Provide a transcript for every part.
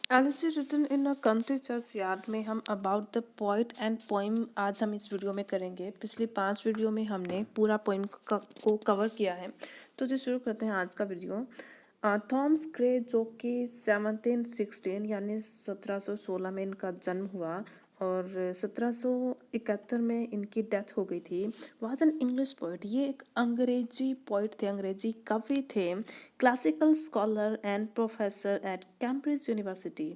Élysée written in a country churchyard में हम about the poet and poem आज हम इस वीडियो में करेंगे। पिछली 5 वीडियो में हमने पूरा पोइम को कवर किया है। तो जो शुरू करते हैं आज का वीडियो। थॉमस ग्रे जो कि 1716 यानी 1716 में इनका जन्म हुआ और 1771 में इनकी डेथ हो गई थी। वाज एन इंग्लिश पोइट, ये एक अंग्रेजी पोइट थे, अंग्रेजी कवि थे, classical scholar and professor at Cambridge university.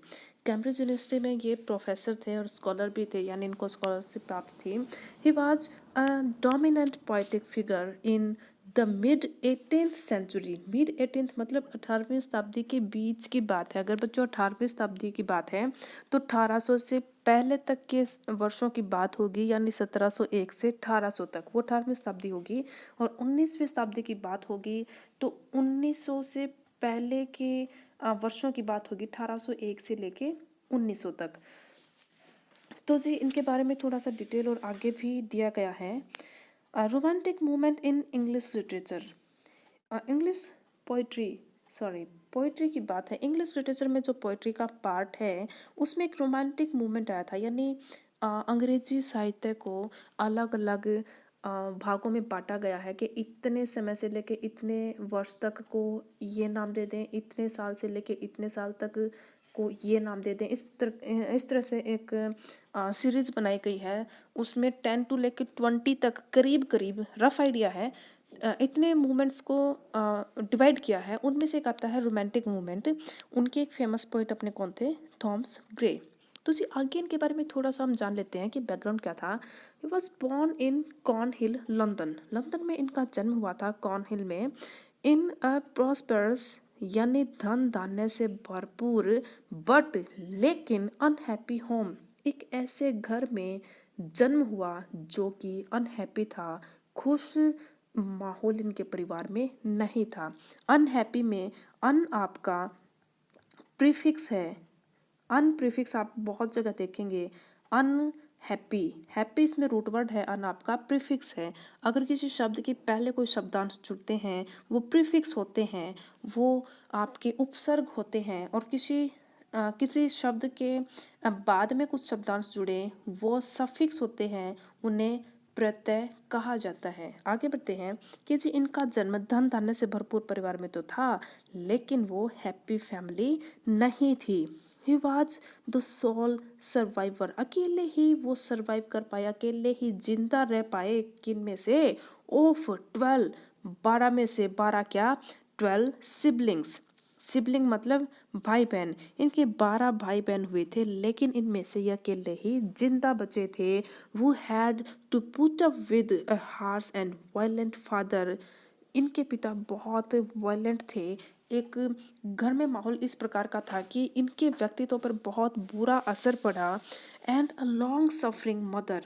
Cambridge university में ये प्रोफेसर थे और स्कॉलर भी थे, यानी इनको स्कॉलरशिप प्राप्त थी। He was a dominant poetic figure in the mid 18th century. Mid 18th मतलब 18वीं शताब्दी के बीच की बात है। अगर बच्चों 18वीं शताब्दी की बात है तो 1800 से पहले तक के वर्षों की बात होगी, यानी 1701 से 1800 तक वो 18वीं शताब्दी होगी। और 19वीं शताब्दी की बात होगी तो 1900 से पहले के वर्षों की बात होगी, 1801 से लेके 1900 तक। तो जी इनके बारे में थोड़ा सा डिटेल और आगे भी दिया गया है। Romantic movement in English literature, English poetry, sorry poetry की बात है। इंग्लिश लिटरेचर में जो पोइट्री का पार्ट है उसमें एक रोमांटिक मूवमेंट आया था, यानी अंग्रेजी साहित्य को अलग अलग भागों में बांटा गया है कि इतने समय से लेके इतने वर्ष तक को ये नाम दे दें, इतने साल से लेके इतने साल तक को ये नाम दे दें। इस तरह से एक सीरीज बनाई गई है। उसमें 10 टू लेके 20 तक करीब करीब रफ आइडिया है, इतने मूवमेंट्स को डिवाइड किया है। उनमें से एक आता है रोमांटिक मूवमेंट। उनके एक फेमस पोइट अपने कौन थे? Thomas Gray. तो जी आगे इनके बारे में थोड़ा सा हम जान लेते हैं कि बैकग्राउंड क्या था। He was born in Cornhill, London. London में इनका जन्म हुआ था, कॉर्नहिल में। इन अ प्रॉस्पेरस यानी धन धान्य से भरपूर बट लेकिन अनहैप्पी होम, एक ऐसे घर में जन्म हुआ जो कि अनहैप्पी था, खुश माहौल इनके परिवार में नहीं था। अनहैप्पी में अन आपका प्रीफिक्स है, अन प्रीफिक्स आप बहुत जगह देखेंगे। अन हैप्पी, हैप्पी इसमें रूट वर्ड है, अन आपका प्रीफिक्स है। अगर किसी शब्द के पहले कोई शब्दांश जुड़ते हैं वो प्रीफिक्स होते हैं, वो आपके उपसर्ग होते हैं। और किसी शब्द के बाद में कुछ शब्दांश जुड़े वो सफिक्स होते हैं, उन्हें प्रत्यय कहा जाता है। आगे बढ़ते हैं कि जी इनका जन्म धन धान्य से भरपूर परिवार में तो था, लेकिन वो हैप्पी फैमिली नहीं थी। He was the sole survivor, अकेले ही वो सर्वाइव कर पाए, अकेले ही जिंदा रह पाए। किन में से? ऑफ 12, 12 में से 12 क्या? 12 सिबलिंग्स। सिबलिंग मतलब भाई बहन। इनके 12 भाई बहन हुए थे, लेकिन इनमें से ये अकेले ही जिंदा बचे थे। वो had to put up with a harsh and violent father. इनके पिता बहुत वायलेंट थे। एक घर में माहौल इस प्रकार का था कि इनके व्यक्तित्व पर बहुत बुरा असर पड़ा। And a long suffering mother,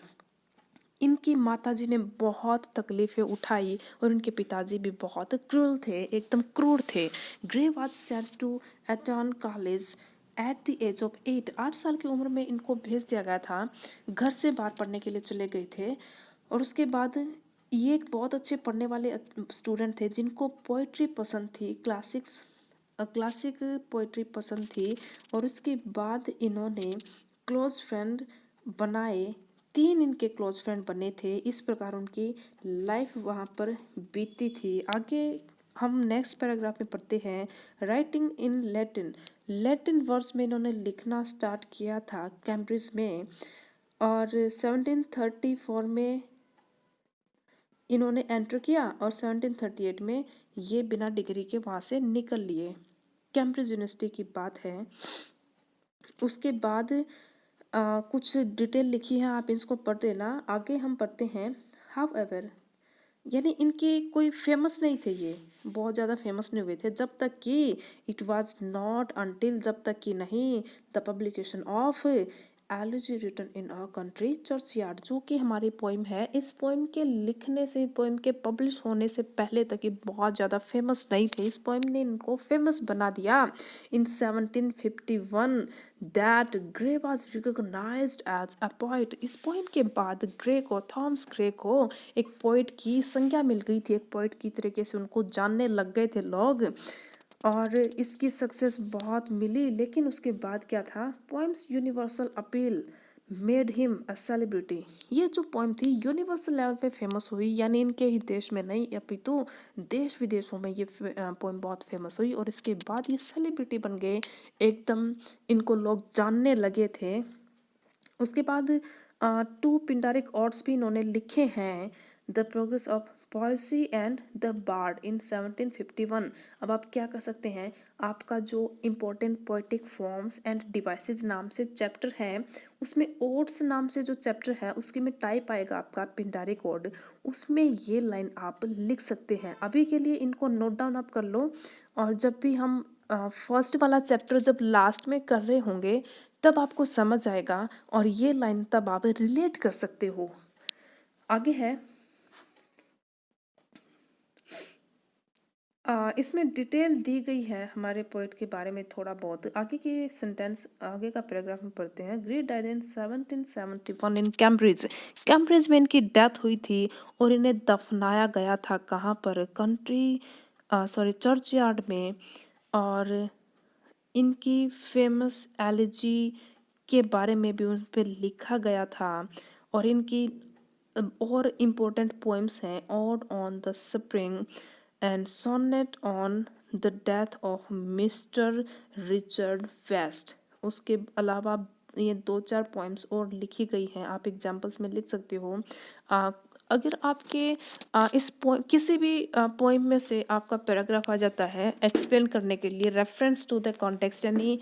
इनकी माताजी ने बहुत तकलीफें उठाई और इनके पिताजी भी बहुत क्रूर थे, एकदम क्रूर थे। Gray was sent to Eton College at the age of 8, 8 साल की उम्र में इनको भेज दिया गया था। घर से बाहर पढ़ने के लिए चले गए थे। और उसके बाद ये एक बहुत अच्छे पढ़ने वाले स्टूडेंट थे जिनको पोइट्री पसंद थी, क्लासिक पोइट्री पसंद थी। और उसके बाद इन्होंने क्लोज फ्रेंड बनाए, 3 इनके क्लोज फ्रेंड बने थे। इस प्रकार उनकी लाइफ वहाँ पर बीती थी। आगे हम नेक्स्ट पैराग्राफ में पढ़ते हैं। Writing in Latin, Latin words में इन्होंने लिखना स्टार्ट किया था कैम्ब्रिज में। और 1734 में इन्होंने एंटर किया और 1738 में ये बिना डिग्री के वहाँ से निकल लिए। कैम्ब्रिज यूनिवर्सिटी की बात है। उसके बाद कुछ डिटेल लिखी है, आप इसको पढ़ देना। आगे हम पढ़ते हैं। हाउ एवर, यानी इनके कोई फेमस नहीं थे, ये बहुत ज़्यादा फेमस नहीं हुए थे जब तक कि इट वाज नॉट अनटिल, जब तक कि नहीं the publication of elegy written in a country churchyard, जो कि हमारी पोइम है। इस पोइम के लिखने से, पोइम के पब्लिश होने से पहले तक ये बहुत ज़्यादा फेमस नहीं थे। इस पोइम ने इनको फेमस बना दिया। In 1751 that Gray was recognized as a poet, इस पोइम के बाद ग्रे को, थॉमस ग्रे को एक पोइट की संज्ञा मिल गई थी। एक पोइट की तरीके से उनको जानने लग गए थे लोग। और इसकी सक्सेस बहुत मिली, लेकिन उसके बाद क्या था, poems universal appeal made him a celebrity. ये जो पोएम थी यूनिवर्सल लेवल पे फेमस हुई, यानी इनके ही देश में नहीं अपितु देश विदेशों में ये पोएम बहुत फेमस हुई और इसके बाद ये सेलिब्रिटी बन गए, एकदम इनको लोग जानने लगे थे। उसके बाद टू पिंडारिक ऑड्स भी इन्होंने लिखे हैं, the progress of poesy and the bard in 1751। अब आप क्या कर सकते हैं, आपका जो important poetic forms and devices नाम से चैप्टर है, उसमें ओड्स नाम से जो चैप्टर है उसके में टाइप आएगा आपका पिंडारिक ऑड, उसमें ये लाइन आप लिख सकते हैं। अभी के लिए इनको नोट डाउन आप कर लो, और जब भी हम फर्स्ट वाला चैप्टर जब लास्ट में कर रहे होंगे तब आपको समझ आएगा और ये लाइन तब आप रिलेट कर सकते हो। आगे है, इसमें डिटेल दी गई है हमारे पोइट के बारे में थोड़ा बहुत। आगे के सेंटेंस, आगे का पैराग्राफ में पढ़ते हैं। Great died in 1771 in Cambridge. Cambridge में इनकी डेथ हुई थी और इन्हें दफनाया गया था कहाँ पर, चर्च यार्ड में। और इनकी फेमस एलिजी के बारे में भी उन पर लिखा गया था। और इनकी और इम्पोर्टेंट पोएम्स हैं, ode on the spring and sonnet on the death of mister Richard West. उसके अलावा ये 2-4 पोएम्स और लिखी गई हैं, आप एग्जाम्पल्स में लिख सकते हो। अगर आपके किसी भी पोएम में से आपका पैराग्राफ आ जाता है एक्सप्लेन करने के लिए, रेफरेंस टू द कॉन्टेक्स्ट, यानी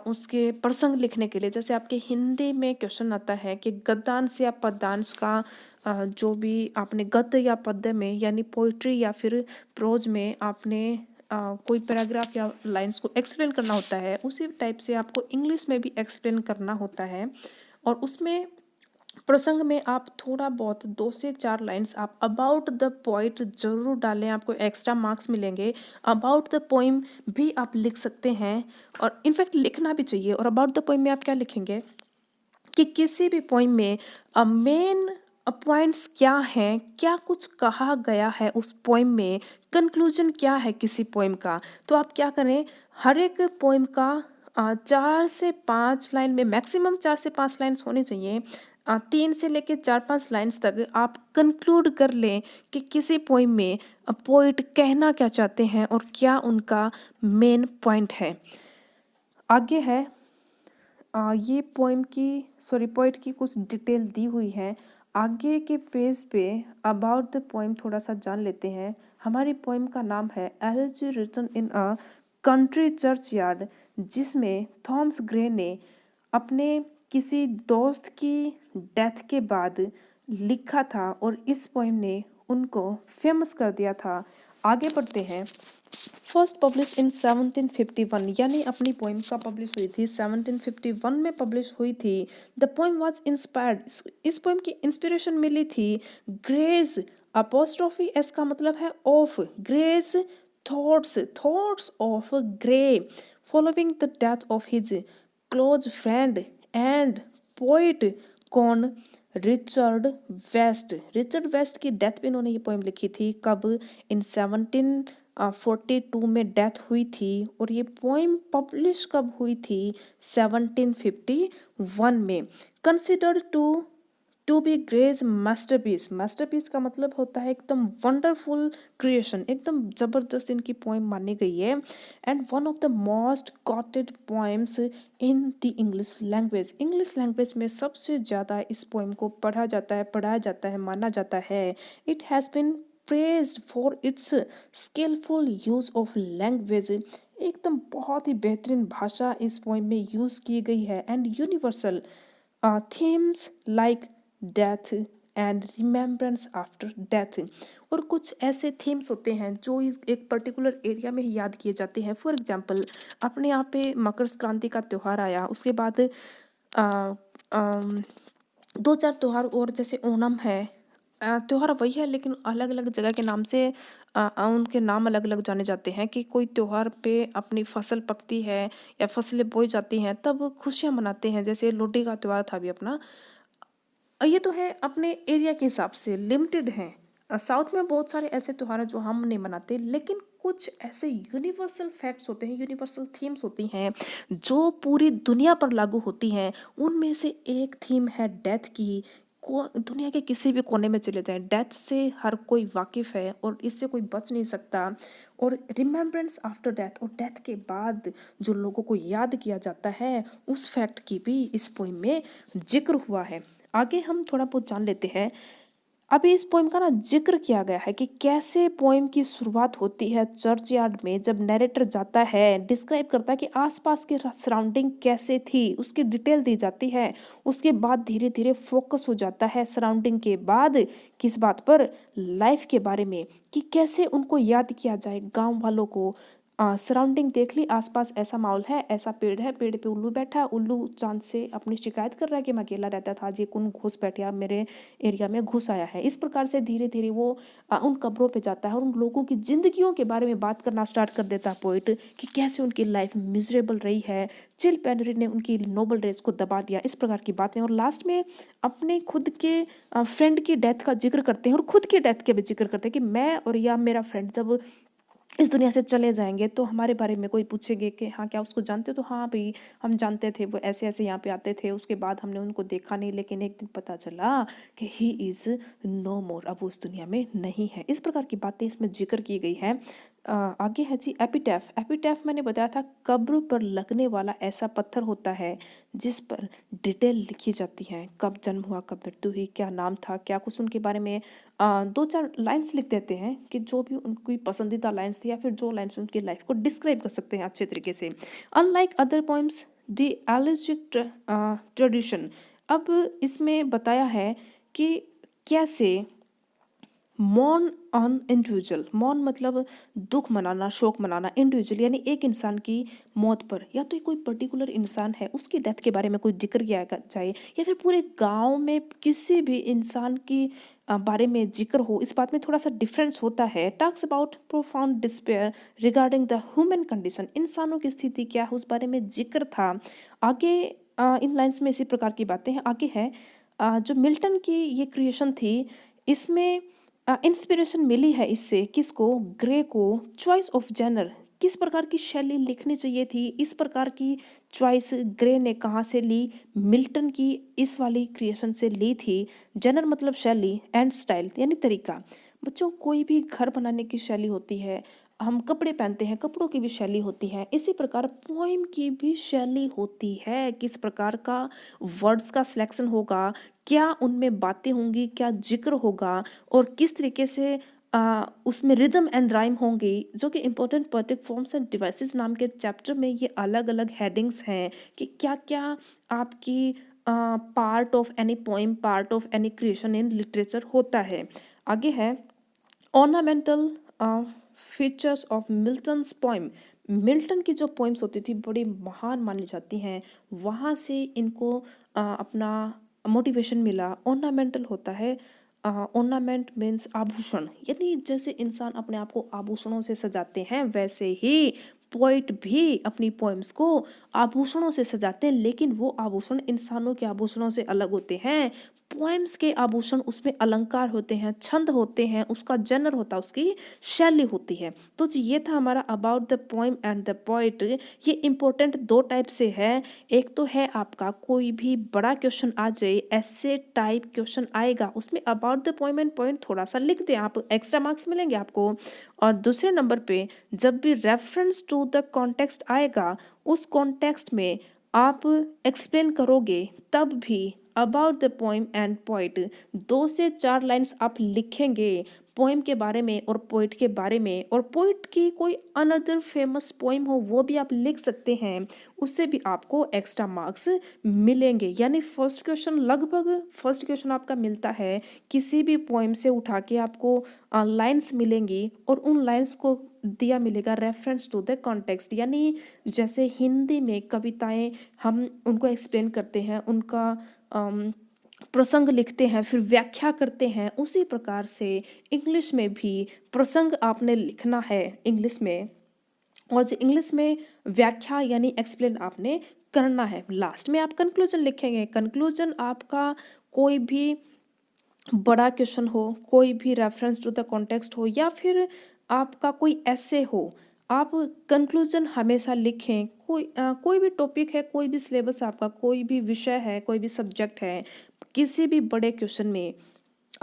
उसके प्रसंग लिखने के लिए, जैसे आपके हिंदी में क्वेश्चन आता है कि गद्यांश या पद्यांश का जो भी आपने गद्य या पद्य में, यानी पोइट्री या फिर प्रोज में आपने कोई पैराग्राफ या लाइंस को एक्सप्लेन करना होता है, उसी टाइप से आपको इंग्लिश में भी एक्सप्लेन करना होता है। और उसमें प्रसंग में आप थोड़ा बहुत 2 से 4 लाइंस आप अबाउट द पोइट जरूर डालें, आपको एक्स्ट्रा मार्क्स मिलेंगे। अबाउट द पोइम भी आप लिख सकते हैं और इनफैक्ट लिखना भी चाहिए। और अबाउट द पोइम में आप क्या लिखेंगे कि किसी भी पोइम में मेन पॉइंट्स क्या हैं, क्या कुछ कहा गया है उस पोइम में, कंक्लूजन क्या है किसी पोइम का। तो आप क्या करें, हर एक पोइम का 4 से 5 लाइन में, मैक्सिमम 4 से 5 लाइन्स होने चाहिए, 3 से लेकर 4-5 लाइन्स तक आप कंक्लूड कर लें कि किसी पोइम में पोइट कहना क्या चाहते हैं और क्या उनका मेन पॉइंट है। आगे है, ये पोइट की कुछ डिटेल दी हुई है। आगे के पेज पे अबाउट द पोइम थोड़ा सा जान लेते हैं। हमारी पोइम का नाम है elegy written in a country churchyard, जिसमें थॉमस ग्रे ने अपने किसी दोस्त की डेथ के बाद लिखा था और इस पोइम ने उनको फेमस कर दिया था। आगे बढ़ते हैं। फर्स्ट पब्लिश इन 1751, यानी अपनी पोइम का पब्लिश हुई थी 1751 में पब्लिश हुई थी। द पोइम वाज इंस्पायर्ड, इस पोइम की इंस्पिरेशन मिली थी ग्रेज अपोस्ट्रोफी एस का मतलब है of, Gray's thoughts of Gray following the death of his close friend and poet कौन, रिचर्ड वेस्ट की डेथ पे इन्होंने ये पोएम लिखी थी। कब, इन 1742 में डेथ हुई थी। और ये पोएम पब्लिश कब हुई थी, 1751 में। Considered to be Gray's masterpiece, masterpiece का मतलब होता है एकदम वंडरफुल क्रिएशन, एकदम जबरदस्त इनकी पोएम मानी गई है। And one of the most coated poems in the English language में सबसे ज़्यादा इस पोएम को पढ़ाया जाता है, माना जाता है। It has been praised for its skilful use of language, एकदम बहुत ही बेहतरीन भाषा इस पोएम में यूज़ की गई है। And universal themes like death and remembrance after death, और कुछ ऐसे थीम्स होते हैं जो इस एक पर्टिकुलर एरिया में ही याद किए जाते हैं। फॉर एग्जांपल, अपने यहाँ पे मकर संक्रांति का त्यौहार आया, उसके बाद 2-4 त्यौहार और, जैसे ओणम है, त्यौहार वही है लेकिन अलग अलग जगह के नाम से उनके नाम अलग अलग जाने जाते हैं। कि कोई त्यौहार पे अपनी फसल पकती है या फसलें बोई जाती हैं तब खुशियाँ मनाते हैं, जैसे लोहड़ी का त्यौहार था भी अपना। ये तो है अपने एरिया के हिसाब से लिमिटेड हैं। साउथ में बहुत सारे ऐसे त्योहार हैं जो हम नहीं मनाते, लेकिन कुछ ऐसे यूनिवर्सल फैक्ट्स होते हैं, यूनिवर्सल थीम्स होती हैं जो पूरी दुनिया पर लागू होती हैं। उनमें से एक थीम है डेथ की। को दुनिया के किसी भी कोने में चले जाएं, डेथ से हर कोई वाकिफ है और इससे कोई बच नहीं सकता। और रिमेम्बरेंस आफ्टर डेथ, और डेथ के बाद जो लोगों को याद किया जाता है, उस फैक्ट की भी इस पोइम में जिक्र हुआ है। आगे हम थोड़ा बहुत जान लेते हैं। अभी इस पोइम का ना जिक्र किया गया है कि कैसे पोइम की शुरुआत होती है चर्च यार्ड में, जब नरेटर जाता है, डिस्क्राइब करता है कि आसपास की सराउंडिंग कैसे थी, उसकी डिटेल दी जाती है। उसके बाद धीरे धीरे फोकस हो जाता है सराउंडिंग के बाद किस बात पर, लाइफ के बारे में, कि कैसे उनको याद किया जाए गांव वालों को। सराउंडिंग देख ली, आसपास ऐसा माहौल है, ऐसा पेड़ है, पेड़ पे उल्लू बैठा है, उल्लू चांद से अपनी शिकायत कर रहा है कि मैं अकेला रहता था, आज ये कौन घुस बैठा मेरे एरिया में घुस आया है। इस प्रकार से धीरे धीरे वो उन कब्रों पे जाता है और उन लोगों की जिंदगियों के बारे में बात करना स्टार्ट कर देता है पोइट, कि कैसे उनकी लाइफ मिजरेबल रही है, चिल पेनरी ने उनकी नोबल रेस को दबा दिया, इस प्रकार की बातें। और लास्ट में अपने खुद के फ्रेंड की डेथ का जिक्र करते हैं और खुद की डेथ के भी जिक्र करते हैं कि मैं और या मेरा फ्रेंड जब इस दुनिया से चले जाएंगे तो हमारे बारे में कोई पूछेंगे कि हाँ क्या उसको जानते हो, तो हाँ भाई हम जानते थे, वो ऐसे ऐसे यहाँ पे आते थे, उसके बाद हमने उनको देखा नहीं, लेकिन एक दिन पता चला कि ही इज़ नो मोर, अब वो उस दुनिया में नहीं है। इस प्रकार की बातें इसमें जिक्र की गई हैं। आगे है जी एपिटैफ। एपिटैफ मैंने बताया था कब्र पर लगने वाला ऐसा पत्थर होता है जिस पर डिटेल लिखी जाती है, कब जन्म हुआ, कब मृत्यु हुई, क्या नाम था, क्या कुछ उनके बारे में दो चार लाइंस लिख देते हैं कि जो भी उनकी पसंदीदा लाइंस थी या फिर जो लाइंस उनकी लाइफ को डिस्क्राइब कर सकते हैं अच्छे तरीके से। Unlike other poems the elegiac tradition, अब इसमें बताया है कि कैसे मौन ऑन इंडिविजुअल, मौन मतलब दुख मनाना, शोक मनाना, इंडिविजुअल यानी एक इंसान की मौत पर, या तो कोई पर्टिकुलर इंसान है उसकी डेथ के बारे में कोई जिक्र किया जाए, या फिर पूरे गांव में किसी भी इंसान की बारे में जिक्र हो, इस बात में थोड़ा सा डिफरेंस होता है। Talks about profound despair regarding the human condition, इंसानों की स्थिति क्या है उस बारे में जिक्र था। आगे इन लाइन्स में इसी प्रकार की बातें हैं। आगे है जो मिल्टन की ये क्रिएशन थी, इसमें इंस्पिरेशन मिली है इससे किसको, ग्रे को, चॉइस ऑफ जेनर, किस प्रकार की शैली लिखनी चाहिए थी, इस प्रकार की चॉइस ग्रे ने कहाँ से ली, मिल्टन की इस वाली क्रिएशन से ली थी। जेनर मतलब शैली, एंड स्टाइल यानी तरीका। बच्चों कोई भी घर बनाने की शैली होती है, हम कपड़े पहनते हैं, कपड़ों की भी शैली होती है, इसी प्रकार पोइम की भी शैली होती है, किस प्रकार का वर्ड्स का सिलेक्शन होगा, क्या उनमें बातें होंगी, क्या जिक्र होगा, और किस तरीके से उसमें रिदम एंड राइम होंगी, जो कि important poetic forms and devices नाम के चैप्टर में ये अलग अलग हेडिंग्स हैं कि क्या क्या आपकी part of any poem, part of any creation in literature होता है। आगे है ornamental features of Milton's poem. Milton की जो पोइम्स होती थी बड़ी महान मानी जाती हैं, वहाँ से इनको अपना मोटिवेशन मिला। ऑर्नामेंटल होता है, ऑर्नामेंट मीन्स आभूषण, यानी जैसे इंसान अपने आप को आभूषणों से सजाते हैं, वैसे ही पोइट भी अपनी पोइम्स को आभूषणों से सजाते हैं, लेकिन वो आभूषण इंसानों के आभूषणों से अलग होते हैं। पोएम्स के आभूषण, उसमें अलंकार होते हैं, छंद होते हैं, उसका जनर होता है, उसकी शैली होती है। तो जी ये था हमारा about the poem and the poet. ये इंपॉर्टेंट दो टाइप से है। एक तो है आपका कोई भी बड़ा क्वेश्चन आ जाए, ऐसे टाइप क्वेश्चन आएगा, उसमें about the poem and poet थोड़ा सा लिख दें आप, एक्स्ट्रा मार्क्स मिलेंगे आपको। और दूसरे नंबर पे जब भी रेफरेंस टू द कॉन्टेक्स्ट आएगा, उस कॉन्टेक्स्ट में आप एक्सप्लेन करोगे, तब भी about the poem and poet 2 से 4 लाइन्स आप लिखेंगे पोइम के बारे में और पोइट के बारे में, और पोइट की कोई अनदर फेमस पोइम हो वो भी आप लिख सकते हैं, उससे भी आपको एक्स्ट्रा मार्क्स मिलेंगे। यानी फर्स्ट क्वेश्चन, लगभग फर्स्ट क्वेश्चन आपका मिलता है, किसी भी पोइम से उठा के आपको लाइन्स मिलेंगी और उन लाइन्स को दिया मिलेगा रेफरेंस टू द कॉन्टेक्स्ट, यानी जैसे हिंदी में कविताएं हम उनको एक्सप्लेन करते हैं, उनका प्रसंग लिखते हैं, फिर व्याख्या करते हैं, उसी प्रकार से इंग्लिश में भी प्रसंग आपने लिखना है इंग्लिश में, और जो इंग्लिश में व्याख्या यानी एक्सप्लेन आपने करना है। लास्ट में आप कंक्लूजन लिखेंगे। कंक्लूजन आपका कोई भी बड़ा क्वेश्चन हो, कोई भी रेफरेंस टू द कॉन्टेक्स्ट हो, या फिर आपका कोई ऐसे हो, आप कंक्लूज़न हमेशा लिखें। कोई भी टॉपिक है, कोई भी सिलेबस आपका, कोई भी विषय है, कोई भी सब्जेक्ट है, किसी भी बड़े क्वेश्चन में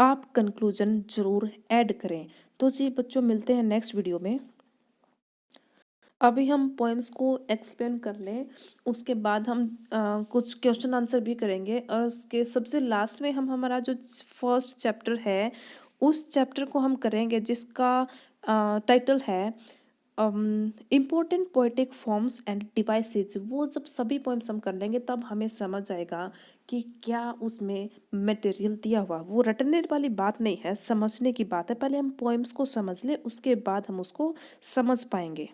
आप कंक्लूज़न ज़रूर ऐड करें। तो जी बच्चों, मिलते हैं नेक्स्ट वीडियो में। अभी हम पोएम्स को एक्सप्लेन कर लें, उसके बाद हम कुछ क्वेश्चन आंसर भी करेंगे और उसके सबसे लास्ट में हम हमारा जो फर्स्ट चैप्टर है, उस चैप्टर को हम करेंगे जिसका टाइटल है important poetic forms and devices. वो जब सभी पोएम्स हम कर लेंगे तब हमें समझ आएगा कि क्या उसमें मटेरियल दिया हुआ। वो रटने वाली बात नहीं है, समझने की बात है। पहले हम पोएम्स को समझ लें, उसके बाद हम उसको समझ पाएंगे।